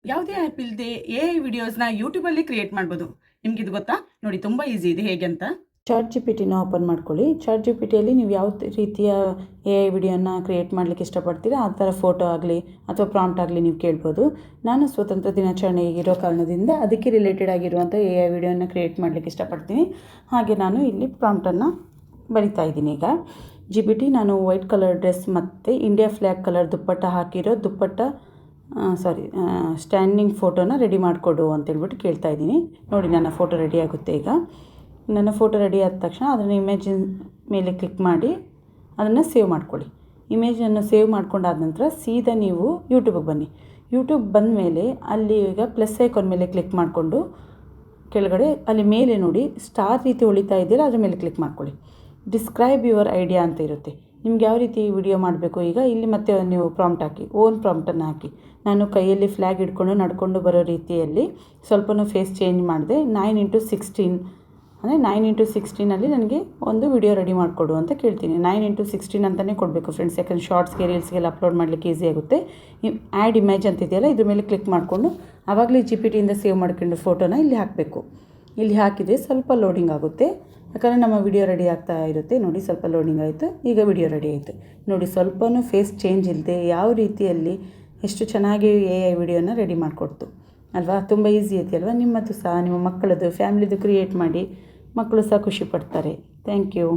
ಯಾವುದೇ ಆ್ಯಪ್ ಇಲ್ಲದೆ ಎಐ ವಿಡಿಯೋಸ್ನ ಯೂಟ್ಯೂಬಲ್ಲಿ ಕ್ರಿಯೇಟ್ ಮಾಡ್ಬೋದು. ನಿಮ್ಗಿದು ಗೊತ್ತಾ? ನೋಡಿ ತುಂಬ ಈಸಿ ಇದೆ ಹೇಗೆ ಅಂತ. ಚಾಟ್ ಜಿ ಪಿ ಟಿನ ಓಪನ್ ಮಾಡ್ಕೊಳ್ಳಿ. ಚಾಟ್ ಜಿ ಪಿ ಟಿಯಲ್ಲಿ ನೀವು ಯಾವ ರೀತಿಯ ಎ ಐ ವಿಡಿಯೋನ ಕ್ರಿಯೇಟ್ ಮಾಡಲಿಕ್ಕೆ ಇಷ್ಟಪಡ್ತೀರಾ ಆ ಥರ ಫೋಟೋ ಆಗಲಿ ಅಥವಾ ಪ್ರಾಂಪ್ಟ್ ಆಗಲಿ ನೀವು ಕೇಳ್ಬೋದು. ನಾನು ಸ್ವತಂತ್ರ ದಿನಾಚರಣೆ ಇರೋ ಕಾರಣದಿಂದ ಅದಕ್ಕೆ ರಿಲೇಟೆಡ್ ಆಗಿರುವಂಥ ಎ ಐ ವಿಡಿಯೋನ ಕ್ರಿಯೇಟ್ ಮಾಡಲಿಕ್ಕೆ ಇಷ್ಟಪಡ್ತೀನಿ. ಹಾಗೆ ನಾನು ಇಲ್ಲಿ ಪ್ರಾಂಪ್ಟನ್ನು ಬರಿತಾ ಇದ್ದೀನಿ. ಈಗ ಜಿ ಪಿ ಟಿ ನಾನು ವೈಟ್ ಕಲರ್ ಡ್ರೆಸ್ ಮತ್ತು ಇಂಡಿಯಾ ಫ್ಲ್ಯಾಗ್ ಕಲರ್ ದುಪ್ಪಟ್ಟ ಹಾಕಿರೋ ಸ್ಟ್ಯಾಂಡಿಂಗ್ ಫೋಟೋನ ರೆಡಿ ಮಾಡಿಕೊಡು ಅಂತೇಳ್ಬಿಟ್ಟು ಕೇಳ್ತಾ ಇದ್ದೀನಿ. ನೋಡಿ ನನ್ನ ಫೋಟೋ ರೆಡಿ ಆಗುತ್ತೆ. ಈಗ ನನ್ನ ಫೋಟೋ ರೆಡಿ ಆದ ತಕ್ಷಣ ಅದನ್ನು ಇಮೇಜಿನ ಮೇಲೆ ಕ್ಲಿಕ್ ಮಾಡಿ ಅದನ್ನು ಸೇವ್ ಮಾಡ್ಕೊಳ್ಳಿ. ಇಮೇಜನ್ನು ಸೇವ್ ಮಾಡ್ಕೊಂಡಾದ ನಂತರ ಸೀದಾ ನೀವು ಯೂಟ್ಯೂಬಿಗೆ ಬನ್ನಿ. ಯೂಟ್ಯೂಬ್ ಬಂದ ಮೇಲೆ ಅಲ್ಲಿ ಈಗ ಪ್ಲಸ್ ಐಕಾನ್ ಮೇಲೆ ಕ್ಲಿಕ್ ಮಾಡಿಕೊಂಡು ಕೆಳಗಡೆ ಅಲ್ಲಿ ಮೇಲೆ ನೋಡಿ ಸ್ಟಾರ್ ರೀತಿ ಉಳಿತಾ ಇದೆಯಲ್ಲ ಅದ್ರ ಮೇಲೆ ಕ್ಲಿಕ್ ಮಾಡ್ಕೊಳ್ಳಿ. ಡಿಸ್ಕ್ರೈಬ್ ಯುವರ್ ಐಡಿಯಾ ಅಂತ ಇರುತ್ತೆ. ನಿಮ್ಗೆ ಯಾವ ರೀತಿ ವಿಡಿಯೋ ಮಾಡಬೇಕು ಈಗ ಇಲ್ಲಿ ಮತ್ತೆ ನೀವು ಪ್ರಾಂಪ್ಟ್ ಹಾಕಿ, ಓನ್ ಪ್ರಾಂಪ್ಟನ್ನು ಹಾಕಿ. ನಾನು ಕೈಯಲ್ಲಿ ಫ್ಲ್ಯಾಗ್ ಹಿಡ್ಕೊಂಡು ನಡ್ಕೊಂಡು ಬರೋ ರೀತಿಯಲ್ಲಿ ಸ್ವಲ್ಪನೂ ಫೇಸ್ ಚೇಂಜ್ ಮಾಡಿದೆ. 9x16 ಅಂದರೆ 9x16 ನನಗೆ ಒಂದು ವಿಡಿಯೋ ರೆಡಿ ಮಾಡಿಕೊಡು ಅಂತ ಕೇಳ್ತೀನಿ. 9x16 ಅಂತಲೇ ಕೊಡಬೇಕು ಫ್ರೆಂಡ್ಸ್, ಯಾಕಂದರೆ ಶಾರ್ಟ್ಸ್ಗೆ ರೀಲ್ಸ್ಗೆಲ್ಲ ಅಪ್ಲೋಡ್ ಮಾಡಲಿಕ್ಕೆ ಈಸಿ ಆಗುತ್ತೆ. ಆ್ಯಡ್ ಇಮೇಜ್ ಅಂತಿದೆಯಲ್ಲ ಇದ್ರ ಮೇಲೆ ಕ್ಲಿಕ್ ಮಾಡಿಕೊಂಡು ಆವಾಗಲೇ ಜಿ ಪಿ ಟಿಯಿಂದ ಸೇವ್ ಮಾಡ್ಕೊಂಡು ಫೋಟೋನ ಇಲ್ಲಿ ಹಾಕಬೇಕು. ಇಲ್ಲಿ ಹಾಕಿದರೆ ಸ್ವಲ್ಪ ಲೋಡಿಂಗ್ ಆಗುತ್ತೆ, ಯಾಕಂದರೆ ನಮ್ಮ ವಿಡಿಯೋ ರೆಡಿ ಆಗ್ತಾ ಇರುತ್ತೆ. ನೋಡಿ ಸ್ವಲ್ಪ ಲೋಡಿಂಗ್ ಆಯಿತು, ಈಗ ವಿಡಿಯೋ ರೆಡಿ ಆಯಿತು. ನೋಡಿ ಸ್ವಲ್ಪನೂ ಫೇಸ್ ಚೇಂಜ್ ಇಲ್ಲದೆ ಯಾವ ರೀತಿಯಲ್ಲಿ ಎಷ್ಟು ಚೆನ್ನಾಗಿ ಎ ಐ ವಿಡಿಯೋನ ರೆಡಿ ಮಾಡಿಕೊಡ್ತು ಅಲ್ವಾ? ತುಂಬ ಈಸಿ ಐತಿ ಅಲ್ವಾ? ನಿಮ್ಮದು ಸಹ ನಿಮ್ಮ ಮಕ್ಕಳದ್ದು ಫ್ಯಾಮಿಲಿದು ಕ್ರಿಯೇಟ್ ಮಾಡಿ, ಮಕ್ಕಳು ಸಹ ಖುಷಿ ಪಡ್ತಾರೆ. Thank you.